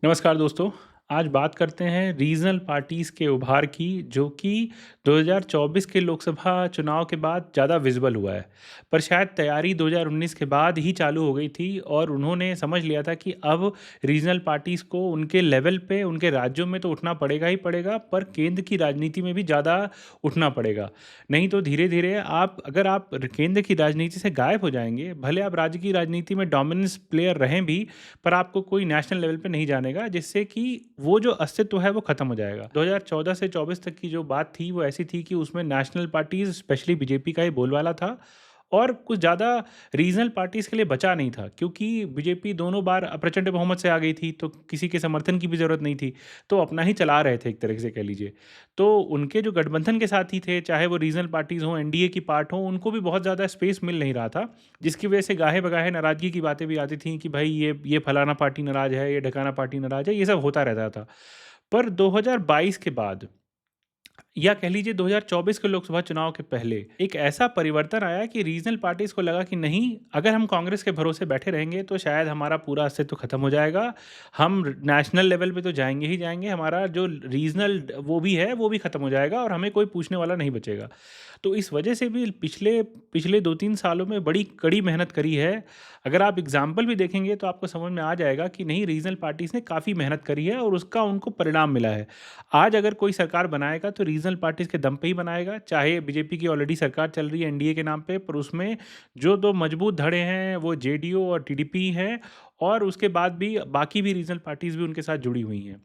नमस्कार दोस्तों। आज बात करते हैं रीजनल पार्टीज़ के उभार की, जो कि 2024 के लोकसभा चुनाव के बाद ज़्यादा विजिबल हुआ है। पर शायद तैयारी 2019 के बाद ही चालू हो गई थी और उन्होंने समझ लिया था कि अब रीजनल पार्टीज़ को उनके लेवल पे, उनके राज्यों में तो उठना पड़ेगा ही पड़ेगा, पर केंद्र की राजनीति में भी ज़्यादा उठना पड़ेगा। नहीं तो धीरे-धीरे अगर आप केंद्र की राजनीति से गायब हो जाएँगे, भले आप राज्य की राजनीति में डोमिनेंस प्लेयर रहें भी, पर आपको कोई नेशनल लेवल पे नहीं जानेगा, जिससे कि वो जो अस्तित्व है वो खत्म हो जाएगा। 2014 से 24 तक की जो बात थी वो ऐसी थी कि उसमें नेशनल पार्टीज स्पेशली बीजेपी का ही बोलबाला था और कुछ ज़्यादा रीजनल पार्टीज़ के लिए बचा नहीं था, क्योंकि बीजेपी दोनों बार प्रचंड बहुमत से आ गई थी, तो किसी के समर्थन की भी ज़रूरत नहीं थी। तो अपना ही चला रहे थे एक तरह से कह लीजिए। तो उनके जो गठबंधन के साथी थे, चाहे वो रीजनल पार्टीज़ हों, एनडीए की पार्ट हों, उनको भी बहुत ज़्यादा स्पेस मिल नहीं रहा था, जिसकी वजह से गाहे-बगाहे नाराज़गी की बातें भी आती थीं कि भाई ये फलाना पार्टी नाराज़ है, ये ढकाना पार्टी नाराज़ है, ये सब होता रहता था। पर 2022 के बाद, या कह लीजिए 2024 के लोकसभा चुनाव के पहले, एक ऐसा परिवर्तन आया कि रीजनल पार्टीज को लगा कि नहीं, अगर हम कांग्रेस के भरोसे बैठे रहेंगे तो शायद हमारा पूरा अस्तित्व खत्म हो जाएगा। हम नेशनल लेवल पे तो जाएंगे ही जाएंगे, हमारा जो रीजनल वो भी है वो भी खत्म हो जाएगा और हमें कोई पूछने वाला नहीं बचेगा। तो इस वजह से भी पिछले पिछले 2-3 सालों में बड़ी कड़ी मेहनत करी है। अगर आप एग्जाम्पल भी देखेंगे तो आपको समझ में आ जाएगा कि नहीं, रीजनल पार्टीज़ ने काफ़ी मेहनत करी है और उसका उनको परिणाम मिला है। आज अगर कोई सरकार बनाएगा तो रीजनल पार्टीज़ के दम पे ही बनाएगा, चाहे बीजेपी की ऑलरेडी सरकार चल रही है एनडीए के नाम पे, पर उसमें जो 2 मजबूत धड़े हैं वो जेडीयू और टीडीपी हैं, और उसके बाद भी बाकी भी रीजनल पार्टीज़ भी उनके साथ जुड़ी हुई हैं।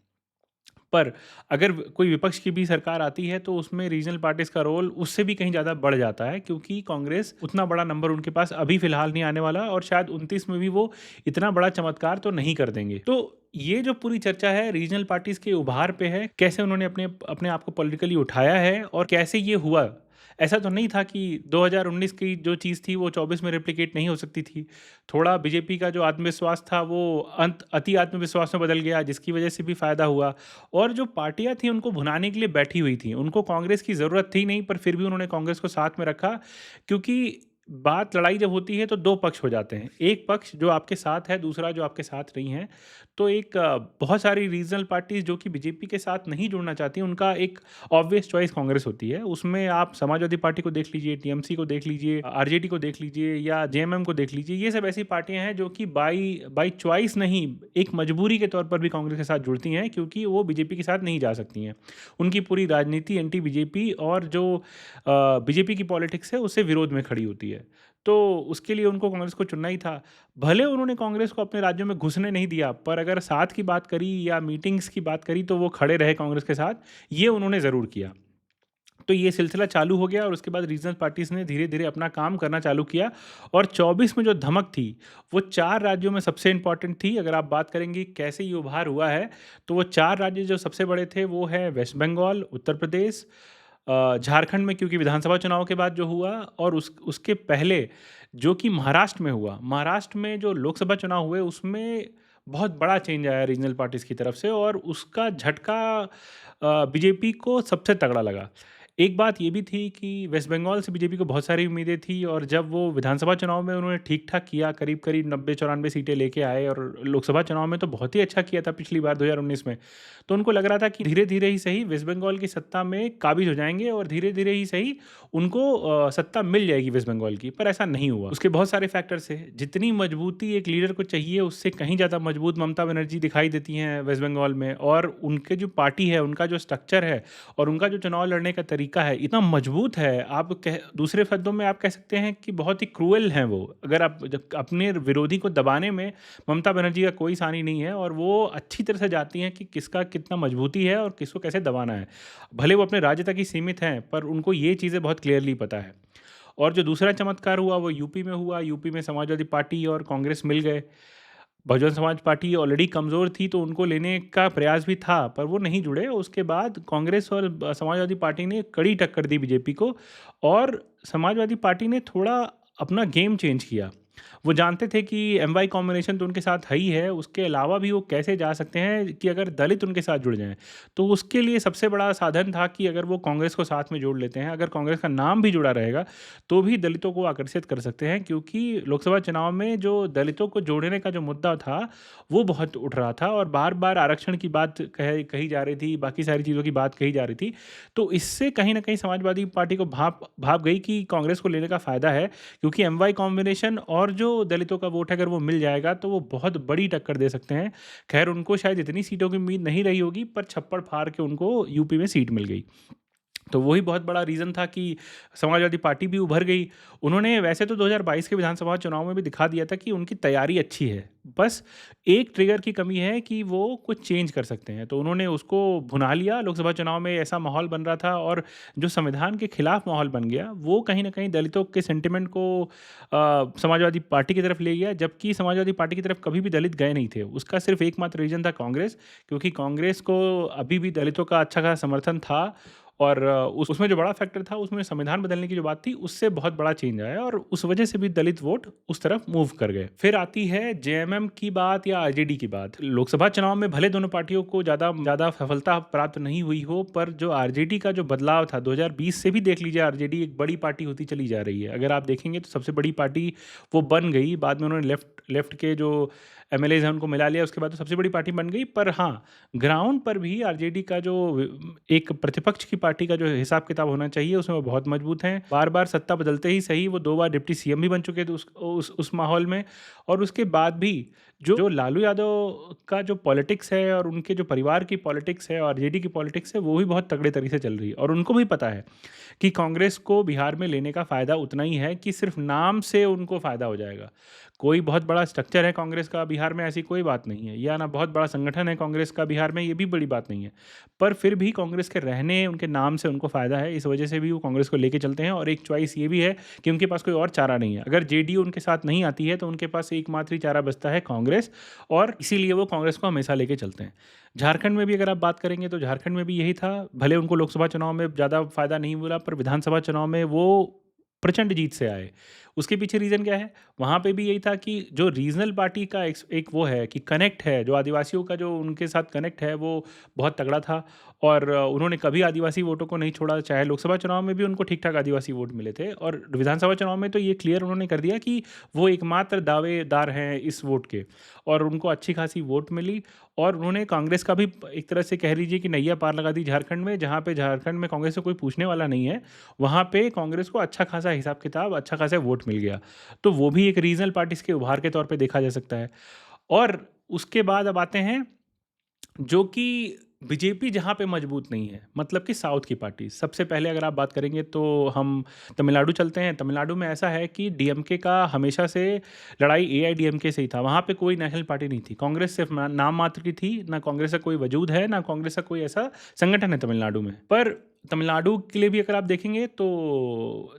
पर अगर कोई विपक्ष की भी सरकार आती है तो उसमें रीजनल पार्टीज़ का रोल उससे भी कहीं ज़्यादा बढ़ जाता है, क्योंकि कांग्रेस उतना बड़ा नंबर उनके पास अभी फ़िलहाल नहीं आने वाला, और शायद 29 में भी वो इतना बड़ा चमत्कार तो नहीं कर देंगे। तो ये जो पूरी चर्चा है रीजनल पार्टीज़ के उभार पे है, कैसे उन्होंने अपने अपने आप को पॉलिटिकली उठाया है और कैसे ये हुआ। ऐसा तो नहीं था कि 2019 की जो चीज़ थी वो 24 में रेप्लिकेट नहीं हो सकती थी। थोड़ा बीजेपी का जो आत्मविश्वास था वो अति आत्मविश्वास में बदल गया, जिसकी वजह से भी फ़ायदा हुआ। और जो पार्टियां थी उनको भुनाने के लिए बैठी हुई थी, उनको कांग्रेस की ज़रूरत थी नहीं, पर फिर भी उन्होंने कांग्रेस को साथ में रखा, क्योंकि लड़ाई जब होती है तो दो पक्ष हो जाते हैं, एक पक्ष जो आपके साथ है, दूसरा जो आपके साथ नहीं है। तो बहुत सारी रीजनल पार्टीज जो कि बीजेपी के साथ नहीं जुड़ना चाहती, उनका एक ऑब्वियस चॉइस कांग्रेस होती है। उसमें आप समाजवादी पार्टी को देख लीजिए, टीएमसी को देख लीजिए, आरजेडी को देख लीजिए, या जेएमएम को देख लीजिए। ये सब ऐसी पार्टियां हैं जो कि बाई बाई चॉइस नहीं, एक मजबूरी के तौर पर भी कांग्रेस के साथ जुड़ती हैं, क्योंकि वो बीजेपी के साथ नहीं जा सकती हैं। उनकी पूरी राजनीति एंटी बीजेपी और जो बीजेपी की पॉलिटिक्स है उससे विरोध में खड़ी होती है। तो उसके लिए उनको कांग्रेस को चुनना ही था। भले उन्होंने कांग्रेस को अपने राज्यों में घुसने नहीं दिया, पर अगर साथ की बात करी या मीटिंग्स की बात करी तो वो खड़े रहे कांग्रेस के साथ, ये उन्होंने ज़रूर किया। तो ये सिलसिला चालू हो गया और उसके बाद रीजनल पार्टीज़ ने धीरे-धीरे अपना काम करना चालू किया, और 24 में जो धमक थी, वो 4 राज्यों में सबसे इम्पोर्टेंट थी। अगर आप बात करेंगे कैसे ये उभार हुआ है, तो वो 4 राज्य जो सबसे बड़े थे वो है वेस्ट बंगाल, उत्तर प्रदेश, झारखंड में क्योंकि विधानसभा चुनाव के बाद जो हुआ, और उसके पहले जो कि महाराष्ट्र में हुआ। महाराष्ट्र में जो लोकसभा चुनाव हुए उसमें बहुत बड़ा चेंज आया रीजनल पार्टीज़ की तरफ से, और उसका झटका बीजेपी को सबसे तगड़ा लगा। एक बात ये भी थी कि वेस्ट बंगाल से बीजेपी को बहुत सारी उम्मीदें थी, और जब वो विधानसभा चुनाव में उन्होंने ठीक-ठाक किया, करीब-करीब 90-94 सीटें लेके आए, और लोकसभा चुनाव में तो बहुत ही अच्छा किया था पिछली बार 2019 में। तो उनको लग रहा था कि धीरे-धीरे ही सही वेस्ट बंगाल की सत्ता में काबिज़ हो जाएँगे, और धीरे-धीरे ही सही उनको सत्ता मिल जाएगी वेस्ट बंगाल की, पर ऐसा नहीं हुआ। उसके बहुत सारे फैक्टर्स हैं। जितनी मजबूती एक लीडर को चाहिए उससे कहीं ज़्यादा मजबूत ममता बनर्जी दिखाई देती हैं वेस्ट बंगाल में, और उनके जो पार्टी है, उनका जो स्ट्रक्चर है और उनका जो चुनाव लड़ने का तरीका है इतना मजबूत है, आप कह दूसरे शब्दों में आप कह सकते हैं कि बहुत ही क्रूएल हैं वो। अगर आप जब अपने विरोधी को दबाने में ममता बनर्जी का कोई सानी नहीं है, और वो अच्छी तरह से जानती हैं कि किसका कितना मजबूती है और किसको कैसे दबाना है। भले वो अपने राज्य तक ही सीमित हैं, पर उनको ये चीज़ें बहुत क्लियरली पता है। और जो दूसरा चमत्कार हुआ वो यूपी में हुआ। यूपी में समाजवादी पार्टी और कांग्रेस मिल गए। बहुजन समाज पार्टी ऑलरेडी कमज़ोर थी तो उनको लेने का प्रयास भी था, पर वो नहीं जुड़े। उसके बाद कांग्रेस और समाजवादी पार्टी ने कड़ी टक्कर दी बीजेपी को, और समाजवादी पार्टी ने थोड़ा अपना गेम चेंज किया। वो जानते थे कि एम-वाई कॉम्बिनेशन तो उनके साथ है ही है, उसके अलावा भी वो कैसे जा सकते हैं कि अगर दलित उनके साथ जुड़ जाएँ। तो उसके लिए सबसे बड़ा साधन था कि अगर वो कांग्रेस को साथ में जोड़ लेते हैं, अगर कांग्रेस का नाम भी जुड़ा रहेगा, तो भी दलितों को आकर्षित कर सकते हैं, क्योंकि लोकसभा चुनाव में जो दलितों को जोड़ने का जो मुद्दा था, वो बहुत उठ रहा था और बार-बार आरक्षण की बात कही जा रही थी, बाकी सारी चीज़ों की बात कही जा रही थी। तो इससे कहीं न कहीं समाजवादी पार्टी को भाप गई कि कांग्रेस को लेने का फ़ायदा है, क्योंकि एम-वाई कॉम्बिनेशन और जो दलितों का वोट है अगर वो मिल जाएगा तो वो बहुत बड़ी टक्कर दे सकते हैं। खैर उनको शायद इतनी सीटों की उम्मीद नहीं रही होगी, पर छप्पड़ फाड़ के उनको यूपी में सीट मिल गई। तो वही बहुत बड़ा रीज़न था कि समाजवादी पार्टी भी उभर गई। उन्होंने वैसे तो 2022 के विधानसभा चुनाव में भी दिखा दिया था कि उनकी तैयारी अच्छी है। बस एक ट्रिगर की कमी है कि वो कुछ चेंज कर सकते हैं। तो उन्होंने उसको भुना लिया। लोकसभा चुनाव में ऐसा माहौल बन रहा था और जो संविधान के खिलाफ माहौल बन गया, वो कहीं न कहीं दलितों के सेंटिमेंट को समाजवादी पार्टी की तरफ ले गया, जबकि समाजवादी पार्टी की तरफ कभी भी दलित गए नहीं थे। उसका सिर्फ़ एकमात्र रीज़न था कांग्रेस, क्योंकि कांग्रेस को अभी भी दलितों का अच्छा खासा समर्थन था और उसमें जो बड़ा फैक्टर था, उसमें संविधान बदलने की जो बात थी, उससे बहुत बड़ा चेंज आया और उस वजह से भी दलित वोट उस तरफ मूव कर गए। फिर आती है जेएमएम की बात या आरजेडी की बात। लोकसभा चुनाव में भले दोनों पार्टियों को ज़्यादा ज़्यादा सफलता प्राप्त नहीं हुई हो, पर जो आरजेडी का जो बदलाव था 2020 से भी देख लीजिए, आरजेडी एक बड़ी पार्टी होती चली जा रही है। अगर आप देखेंगे तो सबसे बड़ी पार्टी वो बन गई, बाद में उन्होंने लेफ्ट के जो एमएलएज़ हैं उनको मिला लिया, उसके बाद तो सबसे बड़ी पार्टी बन गई। पर हाँ, ग्राउंड पर भी आरजेडी का जो एक प्रतिपक्ष की पार्टी का जो हिसाब किताब होना चाहिए, उसमें वो बहुत मजबूत हैं। बार बार सत्ता बदलते ही सही, वो 2 बार डिप्टी सीएम भी बन चुके थे उस माहौल में। और उसके बाद भी जो लालू यादव का जो पॉलिटिक्स है और उनके जो परिवार की पॉलिटिक्स है और आरजेडी की पॉलिटिक्स है, वो भी बहुत तगड़े तरीके से चल रही है और उनको भी पता है कि कांग्रेस को बिहार में लेने का फ़ायदा उतना ही है कि सिर्फ नाम से उनको फ़ायदा हो जाएगा। कोई बहुत बड़ा स्ट्रक्चर है कांग्रेस का बिहार में, ऐसी कोई बात नहीं है, या ना बहुत बड़ा संगठन है कांग्रेस का बिहार में, ये भी बड़ी बात नहीं है। पर फिर भी कांग्रेस के रहने, उनके नाम से उनको फ़ायदा है, इस वजह से भी वो कांग्रेस को लेके चलते हैं। और एक चॉइस ये भी है कि उनके पास कोई और चारा नहीं है। अगर जेडीयू उनके साथ नहीं आती है तो उनके पास एकमात्र ही चारा बचता है कांग्रेस, और इसीलिए वो कांग्रेस को हमेशा लेके चलते हैं। झारखंड में भी अगर आप बात करेंगे तो झारखंड में भी यही था। भले उनको लोकसभा चुनाव में ज़्यादा फ़ायदा नहीं मिला, पर विधानसभा चुनाव में वो प्रचंड जीत से आए। उसके पीछे रीज़न क्या है? वहाँ पे भी यही था कि जो रीजनल पार्टी का एक वो है कि कनेक्ट है, जो आदिवासियों का जो उनके साथ कनेक्ट है, वो बहुत तगड़ा था। और उन्होंने कभी आदिवासी वोटों को नहीं छोड़ा, चाहे लोकसभा चुनाव में भी उनको ठीक-ठाक आदिवासी वोट मिले थे, और विधानसभा चुनाव में तो ये क्लियर उन्होंने कर दिया कि वो एकमात्र दावेदार हैं इस वोट के, और उनको अच्छी खासी वोट मिली। और उन्होंने कांग्रेस का भी एक तरह से कह लीजिए कि नैया पार लगा दी झारखंड में, जहाँ पे झारखंड में कांग्रेस से कोई पूछने वाला नहीं है, वहाँ पे कांग्रेस को अच्छा खासा हिसाब किताब, अच्छा खासा वोट मिल गया। तो वो भी एक रीजनल पार्टीज़ के उभार के तौर पे देखा जा सकता है। और उसके बाद अब आते हैं जो कि बीजेपी जहाँ पे मजबूत नहीं है, मतलब कि साउथ की पार्टी। सबसे पहले अगर आप बात करेंगे तो हम तमिलनाडु चलते हैं। तमिलनाडु में ऐसा है कि डीएमके का हमेशा से लड़ाई एआईडीएमके से ही था। वहाँ पे कोई नेशनल पार्टी नहीं थी। कांग्रेस सिर्फ नाम मात्र की थी, ना कांग्रेस का कोई वजूद है, ना कांग्रेस का कोई ऐसा संगठन है तमिलनाडु में। पर तमिलनाडु के लिए भी अगर आप देखेंगे तो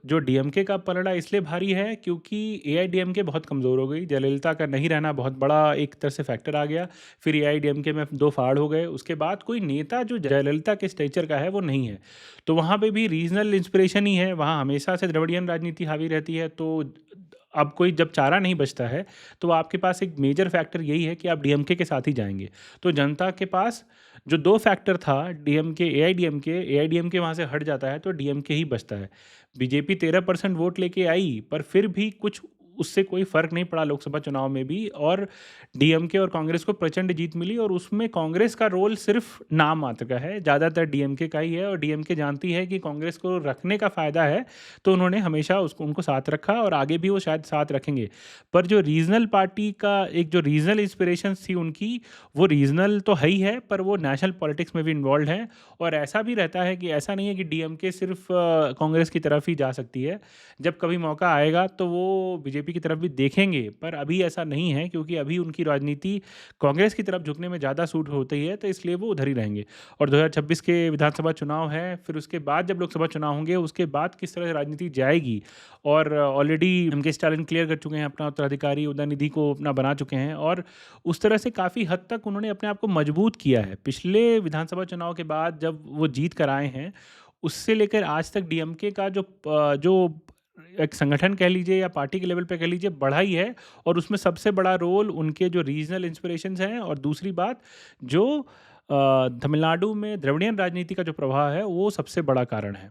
जो डीएमके का पलड़ा इसलिए भारी है क्योंकि एआईडीएमके बहुत कमज़ोर हो गई। जयललिता का नहीं रहना बहुत बड़ा एक तरह से फैक्टर आ गया। फिर एआईडीएमके में 2 फाड़ हो गए। उसके बाद कोई नेता जो जयललिता के स्टेचर का है वो नहीं है। तो वहाँ पे भी रीजनल इंस्पिरेशन ही है। वहाँ हमेशा से द्रविडियन राजनीति हावी रहती है। तो अब कोई जब चारा नहीं बचता है तो आपके पास एक मेजर फैक्टर यही है कि आप डीएमके के साथ ही जाएंगे। तो जनता के पास जो 2 फैक्टर था, डीएमके एआईडीएमके वहाँ से हट जाता है तो डीएमके ही बचता है। बीजेपी 13% वोट लेके आई, पर फिर भी कुछ उससे कोई फ़र्क नहीं पड़ा लोकसभा चुनाव में भी, और डीएमके और कांग्रेस को प्रचंड जीत मिली। और उसमें कांग्रेस का रोल सिर्फ नाम मात्र का है, ज़्यादातर डीएमके का ही है। और डीएमके जानती है कि कांग्रेस को रखने का फ़ायदा है, तो उन्होंने हमेशा उनको साथ रखा और आगे भी वो शायद साथ रखेंगे। पर जो रीजनल पार्टी का एक जो रीजनल इंस्पिरेशन थी उनकी, वो रीजनल तो है ही है, पर वो नेशनल पॉलिटिक्स में भी इन्वॉल्व है। और ऐसा भी रहता है कि ऐसा नहीं है कि डीएमके सिर्फ कांग्रेस की तरफ ही जा सकती है। जब कभी मौका आएगा तो वो बीजेपी की तरफ भी देखेंगे, पर अभी ऐसा नहीं है, क्योंकि अभी उनकी राजनीति कांग्रेस की तरफ झुकने में ज़्यादा सूट होती है, तो इसलिए वो उधर ही रहेंगे। और 2026 के विधानसभा चुनाव है, फिर उसके बाद जब लोकसभा चुनाव होंगे, उसके बाद किस तरह से राजनीति जाएगी। और ऑलरेडी एम.के. स्टालिन क्लियर कर चुके हैं, अपना उत्तराधिकारी उदयनिधि को अपना बना चुके हैं, और उस तरह से काफ़ी हद तक उन्होंने अपने आप को मजबूत किया है। पिछले विधानसभा चुनाव के बाद जब वो जीत कर आए हैं, उससे लेकर आज तक डीएमके का जो एक संगठन कह लीजिए या पार्टी के लेवल पे कह लीजिए बढ़ा ही है, और उसमें सबसे बड़ा रोल उनके जो रीजनल इंस्पिरेशंस हैं, और दूसरी बात जो तमिलनाडु में द्रविड़ियन राजनीति का जो प्रभाव है वो सबसे बड़ा कारण है।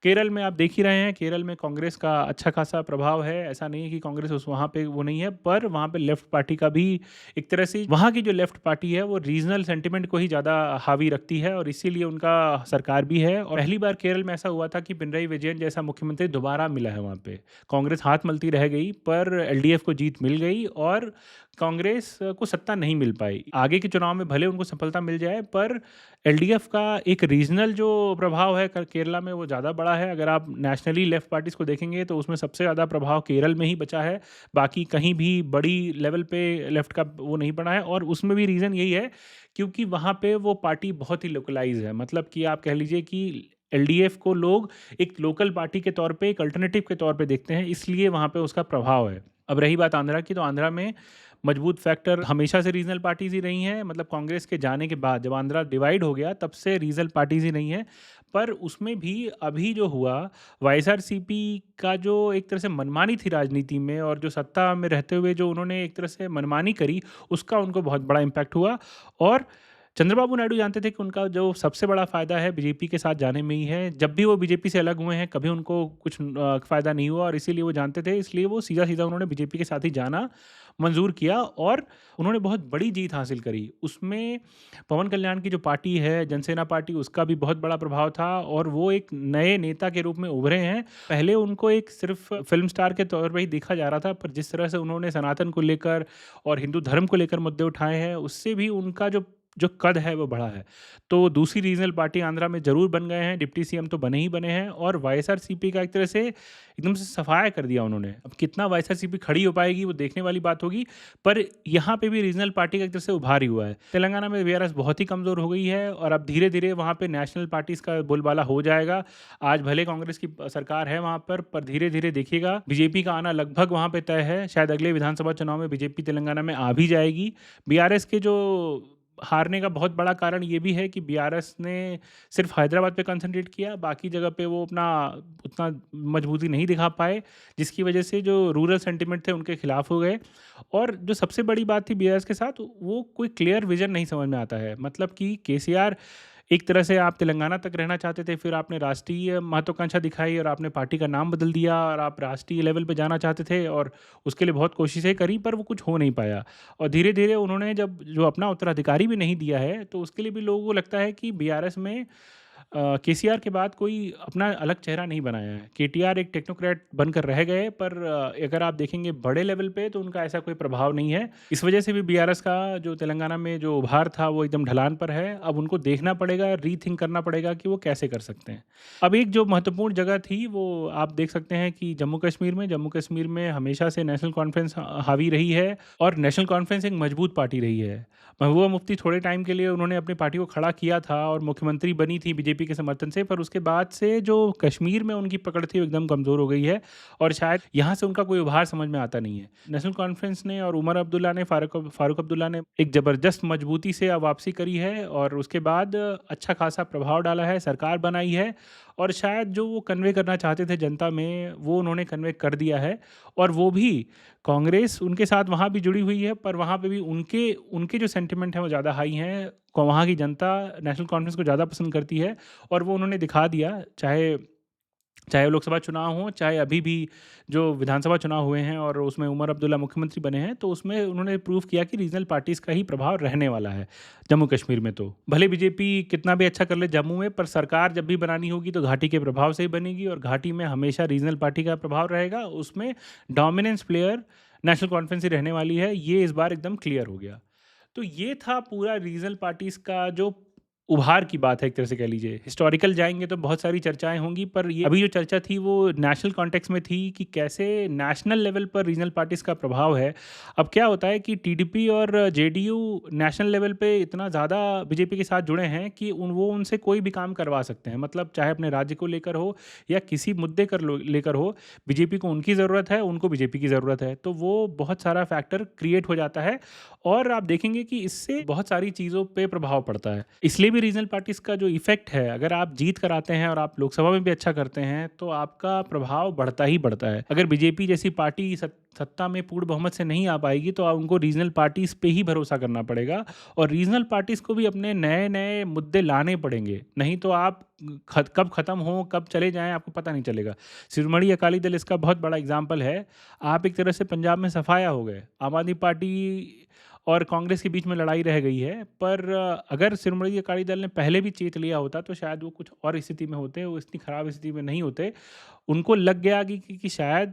केरल में आप देख ही रहे हैं, केरल में कांग्रेस का अच्छा खासा प्रभाव है। ऐसा नहीं है कि कांग्रेस उस वहाँ पे वो नहीं है, पर वहाँ पे लेफ्ट पार्टी का भी एक तरह से, वहाँ की जो लेफ्ट पार्टी है वो रीजनल सेंटिमेंट को ही ज़्यादा हावी रखती है, और इसीलिए उनका सरकार भी है। और पहली बार केरल में ऐसा हुआ था कि पिनराई विजयन जैसा मुख्यमंत्री दोबारा मिला है वहाँ पे। कांग्रेस हाथ मलती रह गई, पर एलडीएफ को जीत मिल गई और कांग्रेस को सत्ता नहीं मिल पाई। आगे के चुनाव में भले उनको सफलता मिल जाए, पर एलडीएफ का एक रीजनल जो प्रभाव है केरला में वो ज़्यादा बड़ा है। अगर आप नेशनली लेफ्ट पार्टीज़ को देखेंगे तो उसमें सबसे ज़्यादा प्रभाव केरल में ही बचा है, बाकी कहीं भी बड़ी लेवल पे लेफ्ट का वो नहीं पड़ा है। और उसमें भी रीज़न यही है क्योंकि वहाँ पे वो पार्टी बहुत ही लोकलाइज है, मतलब कि आप कह लीजिए कि एलडीएफ को लोग एक लोकल पार्टी के तौर पे, एक अल्टरनेटिव के तौर पे देखते हैं, इसलिए वहाँ पे उसका प्रभाव है। अब रही बात आंध्रा की, तो आंध्रा में मजबूत फैक्टर हमेशा से रीजनल पार्टीज़ ही रही हैं। मतलब कांग्रेस के जाने के बाद जब आंध्रा डिवाइड हो गया, तब से रीजनल पार्टीज़ ही नहीं है। पर उसमें भी अभी जो हुआ, वाईएसआरसीपी का जो एक तरह से मनमानी थी राजनीति में, और जो सत्ता में रहते हुए जो उन्होंने एक तरह से मनमानी करी, उसका उनको बहुत बड़ा इम्पैक्ट हुआ। और चंद्रबाबू नायडू जानते थे कि उनका जो सबसे बड़ा फ़ायदा है बीजेपी के साथ जाने में ही है। जब भी वो बीजेपी से अलग हुए हैं, कभी उनको कुछ फ़ायदा नहीं हुआ, और इसीलिए वो जानते थे, इसलिए वो सीधा-सीधा उन्होंने बीजेपी के साथ ही जाना मंज़ूर किया, और उन्होंने बहुत बड़ी जीत हासिल करी। उसमें पवन कल्याण की जो पार्टी है, जनसेना पार्टी, उसका भी बहुत बड़ा प्रभाव था, और वो एक नए नेता के रूप में उभरे हैं। पहले उनको एक सिर्फ़ फ़िल्म स्टार के तौर पे ही देखा जा रहा था, पर जिस तरह से उन्होंने सनातन को लेकर और हिंदू धर्म को लेकर मुद्दे उठाए हैं, उससे भी उनका जो जो कद है वो बढ़ा है। तो दूसरी रीजनल पार्टी आंध्रा में ज़रूर बन गए हैं, डिप्टी सीएम तो बने ही बने हैं, और वाईएसआरसीपी का एक तरह से एकदम से सफाया कर दिया उन्होंने। अब कितना वाईएसआरसीपी खड़ी हो पाएगी वो देखने वाली बात होगी, पर यहाँ पे भी रीजनल पार्टी का एक तरह से उभार ही हुआ है। तेलंगाना में बीआरएस बहुत ही कमज़ोर हो गई है, और अब धीरे-धीरे वहाँ पे नेशनल पार्टीज़ का बोलबाला हो जाएगा। आज भले कांग्रेस की सरकार है वहाँ पर धीरे-धीरे देखिएगा बीजेपी का आना लगभग वहाँ पे तय है। शायद अगले विधानसभा चुनाव में बीजेपी तेलंगाना में आ भी जाएगी। बीआरएस के जो हारने का बहुत बड़ा कारण ये भी है कि बीआरएस ने सिर्फ हैदराबाद पे कंसंट्रेट किया, बाकी जगह पे वो अपना उतना मजबूती नहीं दिखा पाए, जिसकी वजह से जो रूरल सेंटिमेंट थे उनके खिलाफ हो गए। और जो सबसे बड़ी बात थी बीआरएस के साथ, वो कोई क्लियर विजन नहीं समझ में आता है। मतलब कि केसीआर एक तरह से, आप तेलंगाना तक रहना चाहते थे, फिर आपने राष्ट्रीय महत्वाकांक्षा दिखाई और आपने पार्टी का नाम बदल दिया, और आप राष्ट्रीय लेवल पे जाना चाहते थे, और उसके लिए बहुत कोशिशें करी, पर वो कुछ हो नहीं पाया। और धीरे-धीरे उन्होंने जब जो अपना उत्तराधिकारी भी नहीं दिया है, तो उसके लिए भी लोगों को लगता है कि बीआरएस में केसीआर के बाद कोई अपना अलग चेहरा नहीं बनाया है। केटीआर एक टेक्नोक्रेट बनकर रह गए, पर अगर आप देखेंगे बड़े लेवल पे तो उनका ऐसा कोई प्रभाव नहीं है। इस वजह से भी बीआरएस का जो तेलंगाना में जो उभार था वो एकदम ढलान पर है। अब उनको देखना पड़ेगा, रीथिंक करना पड़ेगा कि वो कैसे कर सकते हैं। अब एक जो महत्वपूर्ण जगह थी वो आप देख सकते हैं कि जम्मू कश्मीर में हमेशा से नेशनल कॉन्फ्रेंस हावी रही है, और नेशनल कॉन्फ्रेंस एक मजबूत पार्टी रही है। महबूबा मुफ्ती थोड़े टाइम के लिए उन्होंने अपनी पार्टी को खड़ा किया था और मुख्यमंत्री बनी थी बीजेपी के समर्थन से, पर उसके बाद से जो कश्मीर में उनकी पकड़ थी वो एकदम कमज़ोर हो गई है, और शायद यहाँ से उनका कोई उभार समझ में आता नहीं है। नेशनल कॉन्फ्रेंस ने और उमर अब्दुल्ला ने, फारूक अब्दुल्ला ने एक ज़बरदस्त मजबूती से वापसी करी है, और उसके बाद अच्छा खासा प्रभाव डाला है, सरकार बनाई है, और शायद जो वो कन्वे करना चाहते थे जनता में वो उन्होंने कन्वे कर दिया है। और वो भी कांग्रेस उनके साथ वहाँ भी जुड़ी हुई है, पर वहाँ पे भी उनके उनके जो सेंटिमेंट हैं वो ज़्यादा हाई हैं। वहाँ की जनता नेशनल कॉन्फ्रेंस को ज़्यादा पसंद करती है, और वो उन्होंने दिखा दिया, चाहे चाहे वो लोकसभा चुनाव हों, चाहे अभी भी जो विधानसभा चुनाव हुए हैं और उसमें उमर अब्दुल्ला मुख्यमंत्री बने हैं, तो उसमें उन्होंने प्रूव किया कि रीजनल पार्टीज़ का ही प्रभाव रहने वाला है जम्मू कश्मीर में। तो भले बीजेपी कितना भी अच्छा कर ले जम्मू में, पर सरकार जब भी बनानी होगी तो घाटी के प्रभाव से ही बनेगी, और घाटी में हमेशा रीजनल पार्टी का प्रभाव रहेगा। उसमें डोमिनेंस प्लेयर नेशनल कॉन्फ्रेंस ही रहने वाली है, ये इस बार एकदम क्लियर हो गया। तो ये था पूरा रीजनल पार्टीज़ का जो उभार की बात है, एक तरह से कह लीजिए। हिस्टोरिकल जाएँगे तो बहुत सारी चर्चाएँ होंगी, पर ये अभी जो चर्चा थी वो नेशनल कॉन्टेक्स्ट में थी कि कैसे नेशनल लेवल पर रीजनल पार्टीज़ का प्रभाव है। अब क्या होता है कि टीडीपी और जेडीयू नेशनल लेवल पे इतना ज़्यादा बीजेपी के साथ जुड़े हैं कि वो उनसे कोई भी काम करवा सकते हैं। मतलब चाहे अपने राज्य को लेकर हो या किसी मुद्दे लेकर हो, बीजेपी को उनकी ज़रूरत है, उनको बीजेपी की ज़रूरत है। तो वो बहुत सारा फैक्टर क्रिएट हो जाता है, और आप देखेंगे कि इससे बहुत सारी चीज़ों पे प्रभाव पड़ता है। इसलिए भी रीजनल पार्टीज़ का जो इफ़ेक्ट है, अगर आप जीत कर आते हैं और आप लोकसभा में भी अच्छा करते हैं, तो आपका प्रभाव बढ़ता ही बढ़ता है। अगर बीजेपी जैसी पार्टी सत्ता में पूर्ण बहुमत से नहीं आ पाएगी, तो उनको रीजनल पार्टीज़ पे ही भरोसा करना पड़ेगा और रीजनल पार्टीज़ को भी अपने नए-नए मुद्दे लाने पड़ेंगे। नहीं तो आप कब ख़त्म हो, कब चले जाएँ, आपको पता नहीं चलेगा। शिरोमणि अकाली दल इसका बहुत बड़ा एग्ज़ाम्पल है। आप एक तरह से पंजाब में सफाया हो गए। आम आदमी पार्टी और कांग्रेस के बीच में लड़ाई रह गई है, पर अगर शिरोमणि अकाली दल ने पहले भी जीत लिया होता, तो शायद वो कुछ और स्थिति में होते, वो इतनी ख़राब स्थिति में नहीं होते। उनको लग गया कि शायद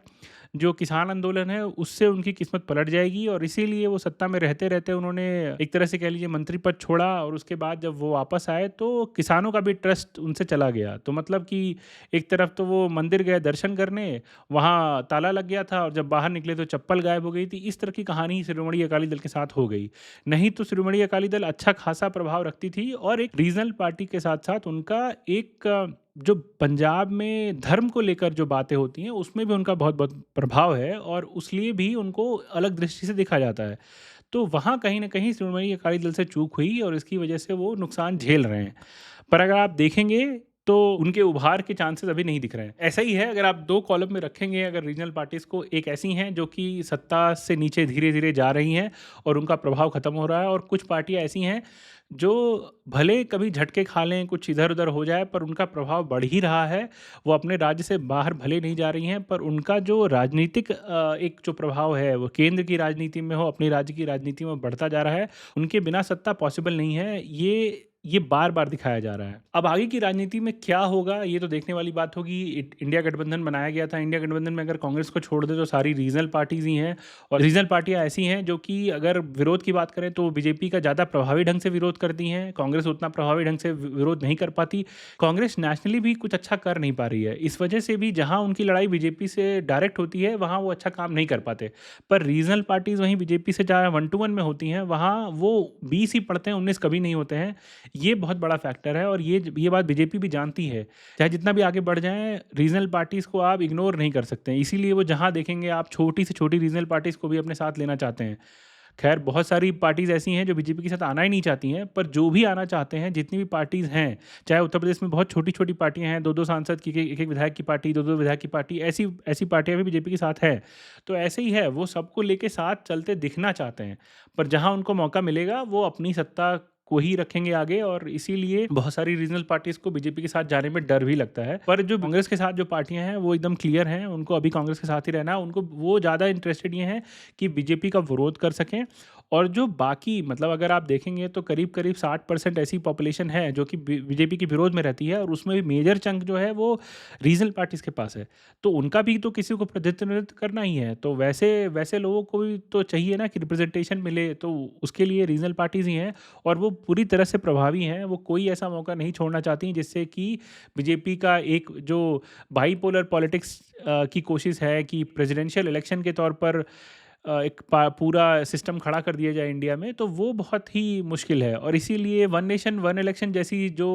जो किसान आंदोलन है, उससे उनकी किस्मत पलट जाएगी और इसीलिए वो सत्ता में रहते-रहते उन्होंने एक तरह से कह लीजिए मंत्री पद छोड़ा और उसके बाद जब वो वापस आए, तो किसानों का भी ट्रस्ट उनसे चला गया। तो मतलब कि एक तरफ तो वो मंदिर गए दर्शन करने, वहाँ ताला लग गया था और जब बाहर निकले तो चप्पल गायब हो गई थी। इस तरह की कहानी शिरोमणि अकाली दल के साथ हो गई। नहीं तो शिरोमणि अकाली दल अच्छा खासा प्रभाव रखती थी और एक रीजनल पार्टी के साथ-साथ उनका एक जो पंजाब में धर्म को लेकर जो बातें होती हैं, उसमें भी उनका बहुत-बहुत प्रभाव है और उसलिए भी उनको अलग दृष्टि से देखा जाता है। तो वहाँ कहीं न कहीं शिरोमणि अकाली दल से चूक हुई और इसकी वजह से वो नुकसान झेल रहे हैं। पर अगर आप देखेंगे तो उनके उभार के चांसेस अभी नहीं दिख रहे हैं। ऐसा ही है, अगर आप 2 कॉलम में रखेंगे अगर रीजनल पार्टीज़ को, एक ऐसी हैं जो कि सत्ता से नीचे धीरे-धीरे जा रही हैं और उनका प्रभाव खत्म हो रहा है और कुछ पार्टियाँ ऐसी हैं जो भले कभी झटके खा लें, कुछ इधर-उधर हो जाए, पर उनका प्रभाव बढ़ ही रहा है। वो अपने राज्य से बाहर भले नहीं जा रही हैं, पर उनका जो राजनीतिक एक जो प्रभाव है, वो केंद्र की राजनीति में हो, अपने राज्य की राजनीति में बढ़ता जा रहा है। उनके बिना सत्ता पॉसिबल नहीं है। ये बार-बार दिखाया जा रहा है। अब आगे की राजनीति में क्या होगा, ये तो देखने वाली बात होगी। इंडिया गठबंधन बनाया गया था। इंडिया गठबंधन में अगर कांग्रेस को छोड़ दें तो सारी रीजनल पार्टीज़ ही हैं और रीजनल पार्टियाँ ऐसी हैं जो कि अगर विरोध की बात करें तो बीजेपी का ज़्यादा प्रभावी ढंग से विरोध करती हैं। कांग्रेस उतना प्रभावी ढंग से विरोध नहीं कर पाती। कांग्रेस नेशनली भी कुछ अच्छा कर नहीं पा रही है। इस वजह से भी जहाँ उनकी लड़ाई बीजेपी से डायरेक्ट होती है, वहाँ वो अच्छा काम नहीं कर पाते। पर रीजनल पार्टीज़ वहीं बीजेपी से जहाँ 1 टू 1 में होती हैं, वहाँ वो 20 ही पढ़ते हैं, 19 कभी नहीं होते हैं। ये बहुत बड़ा फैक्टर है और ये बात बीजेपी भी जानती है। चाहे जितना भी आगे बढ़ जाएँ, रीजनल पार्टीज़ को आप इग्नोर नहीं कर सकते हैं। इसीलिए वो जहाँ देखेंगे आप छोटी से छोटी रीजनल पार्टीज़ को भी अपने साथ लेना चाहते हैं। खैर बहुत सारी पार्टीज़ ऐसी हैं जो बीजेपी के साथ आना ही नहीं चाहती हैं, पर जो भी आना चाहते हैं, जितनी भी पार्टीज़ हैं, चाहे उत्तर प्रदेश में बहुत छोटी-छोटी पार्टियाँ हैं, 2-2 सांसद की, एक-एक विधायक की पार्टी, 2-2 विधायक की पार्टी, ऐसी ऐसी पार्टियाँ भी बीजेपी के साथ हैं। तो ऐसे ही है, वो सबको लेके साथ चलते दिखना चाहते हैं, पर जहाँ उनको मौका मिलेगा, वो अपनी सत्ता को ही रखेंगे आगे और इसीलिए बहुत सारी रीजनल पार्टीज़ को बीजेपी के साथ जाने में डर भी लगता है। पर जो कांग्रेस के साथ जो पार्टियाँ हैं, वो एकदम क्लियर हैं, उनको अभी कांग्रेस के साथ ही रहना है। उनको वो ज़्यादा इंटरेस्टेड ये हैं कि बीजेपी का विरोध कर सकें और जो बाकी मतलब अगर आप देखेंगे तो करीब-करीब 60% ऐसी पॉपुलेशन है जो कि बीजेपी के विरोध में रहती है और उसमें भी मेजर चंक जो है वो रीजनल पार्टीज़ के पास है। तो उनका भी तो किसी को प्रतिनिधित्व करना ही है। तो वैसे वैसे लोगों को भी तो चाहिए ना कि रिप्रेजेंटेशन मिले, तो उसके लिए रीजनल पार्टीज़ ही हैं और वो पूरी तरह से प्रभावी हैं। वो कोई ऐसा मौका नहीं छोड़ना चाहती जिससे कि बीजेपी का एक जो बाइपोलर पॉलिटिक्स की कोशिश है कि प्रेसिडेंशियल इलेक्शन के तौर पर एक पूरा सिस्टम खड़ा कर दिया जाए इंडिया में, तो वो बहुत ही मुश्किल है और इसीलिए वन नेशन वन इलेक्शन जैसी जो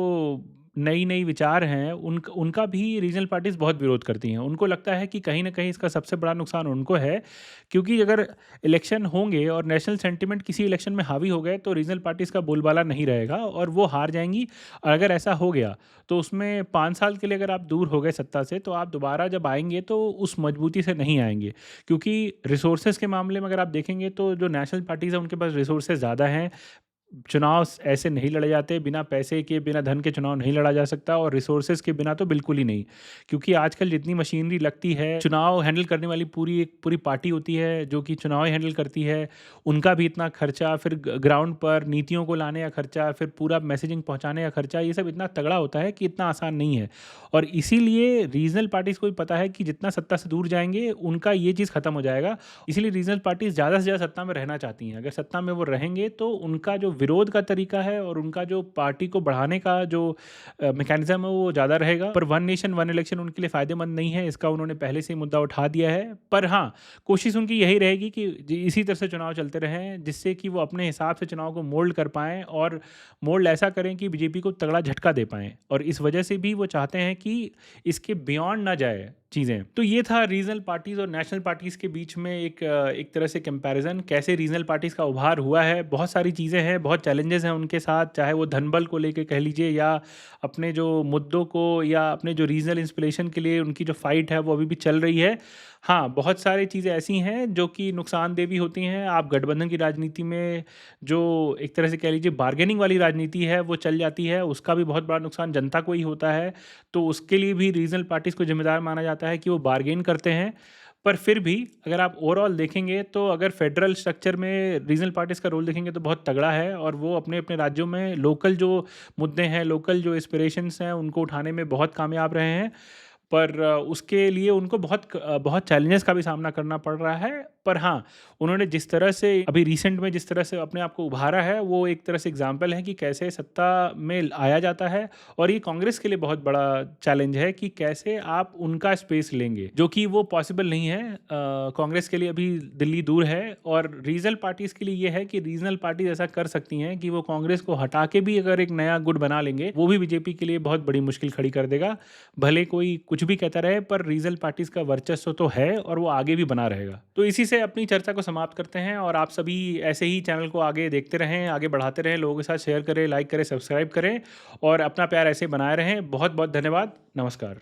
नई-नई विचार हैं, उनका भी रीजनल पार्टीज़ बहुत विरोध करती हैं। उनको लगता है कि कहीं न कहीं इसका सबसे बड़ा नुकसान उनको है, क्योंकि अगर इलेक्शन होंगे और नेशनल सेंटिमेंट किसी इलेक्शन में हावी हो गए, तो रीजनल पार्टीज़ का बोलबाला नहीं रहेगा और वो हार जाएँगी। और अगर ऐसा हो गया, तो उसमें 5 साल के लिए अगर आप दूर हो गए सत्ता से, तो आप दोबारा जब आएँगे, तो उस मजबूती से नहीं आएँगे। क्योंकि रिसोर्सेज़ के मामले में अगर आप देखेंगे, तो जो नेशनल पार्टीज़ हैं, उनके पास रिसोर्सेज़ ज़्यादा हैं। चुनाव ऐसे नहीं लड़े जाते, बिना पैसे के, बिना धन के चुनाव नहीं लड़ा जा सकता और रिसोर्सेज़ के बिना तो बिल्कुल ही नहीं। क्योंकि आजकल जितनी मशीनरी लगती है, चुनाव हैंडल करने वाली एक पूरी पार्टी होती है जो कि चुनाव हैंडल करती है, उनका भी इतना खर्चा, फिर ग्राउंड पर नीतियों को लाने का खर्चा, फिर पूरा मैसेजिंग पहुँचाने का खर्चा, ये सब इतना तगड़ा होता है कि इतना आसान नहीं है। और इसीलिए रीजनल पार्टीज़ को भी पता है कि जितना सत्ता से दूर जाएँगे, उनका ये चीज़ खत्म हो जाएगा। इसीलिए रीजनल पार्टीज़ ज़्यादा से ज़्यादा सत्ता में रहना चाहती हैं। अगर सत्ता में वो रहेंगे, तो उनका जो विरोध का तरीका है और उनका जो पार्टी को बढ़ाने का जो मैकेनिज्म है, वो ज़्यादा रहेगा। पर वन नेशन वन इलेक्शन उनके लिए फ़ायदेमंद नहीं है, इसका उन्होंने पहले से ही मुद्दा उठा दिया है। पर हाँ, कोशिश उनकी यही रहेगी कि इसी तरह से चुनाव चलते रहें, जिससे कि वो अपने हिसाब से चुनाव को मोल्ड कर पाएँ और मोल्ड ऐसा करें कि बीजेपी को तगड़ा झटका दे पाएँ। और इस वजह से भी वो चाहते हैं कि इसके बियॉन्ड ना जाए। चीज़ें। तो ये था रीजनल पार्टीज़ और नेशनल पार्टीज़ के बीच में एक तरह से कंपैरिज़न, कैसे रीजनल पार्टीज़ का उभार हुआ है। बहुत सारी चीज़ें हैं, बहुत चैलेंजेस हैं उनके साथ, चाहे वो धनबल को लेके कह लीजिए, या अपने जो मुद्दों को, या अपने जो रीजनल इंस्पिरेशन के लिए उनकी जो फ़ाइट है वो अभी भी चल रही है। हाँ, बहुत सारी चीज़ें ऐसी हैं जो कि नुकसानदेह भी होती हैं। आप गठबंधन की राजनीति में जो एक तरह से कह लीजिए बार्गेनिंग वाली राजनीति है वो चल जाती है, उसका भी बहुत बड़ा नुकसान जनता को ही होता है। तो उसके लिए भी रीजनल पार्टीज़ को ज़िम्मेदार माना जाता है कि वो बार्गेन करते हैं। पर फिर भी अगर आप ओवरऑल देखेंगे, तो अगर फेडरल स्ट्रक्चर में रीजनल पार्टीज़ का रोल देखेंगे तो बहुत तगड़ा है, और वो अपने-अपने राज्यों में लोकल जो मुद्दे हैं, लोकल जो एस्पिरेशंस हैं, उनको उठाने में बहुत कामयाब रहे हैं। पर उसके लिए उनको बहुत चैलेंजेस का भी सामना करना पड़ रहा है। पर हाँ, उन्होंने जिस तरह से अभी रिसेंट में जिस तरह से अपने आप को उभारा है, वो एक तरह से एग्जाम्पल है कि कैसे सत्ता में आया जाता है। और ये कांग्रेस के लिए बहुत बड़ा चैलेंज है कि कैसे आप उनका स्पेस लेंगे, जो कि वो पॉसिबल नहीं है। कांग्रेस के लिए अभी दिल्ली दूर है, और रीजनल पार्टीज़ के लिए ये है कि रीजनल पार्टीज ऐसा कर सकती हैं कि वो कांग्रेस को हटा के भी अगर एक नया गुट बना लेंगे, वो भी बीजेपी के लिए बहुत बड़ी मुश्किल खड़ी कर देगा। भले कोई कुछ भी कहता रहे, पर रीजनल पार्टीज का वर्चस्व तो है, और वो आगे भी बना रहेगा। तो इसी से अपनी चर्चा को समाप्त करते हैं, और आप सभी ऐसे ही चैनल को आगे देखते रहें, आगे बढ़ाते रहें, लोगों के साथ शेयर करें, लाइक करें, सब्सक्राइब करें, और अपना प्यार ऐसे बनाए रहें। बहुत बहुत धन्यवाद। नमस्कार।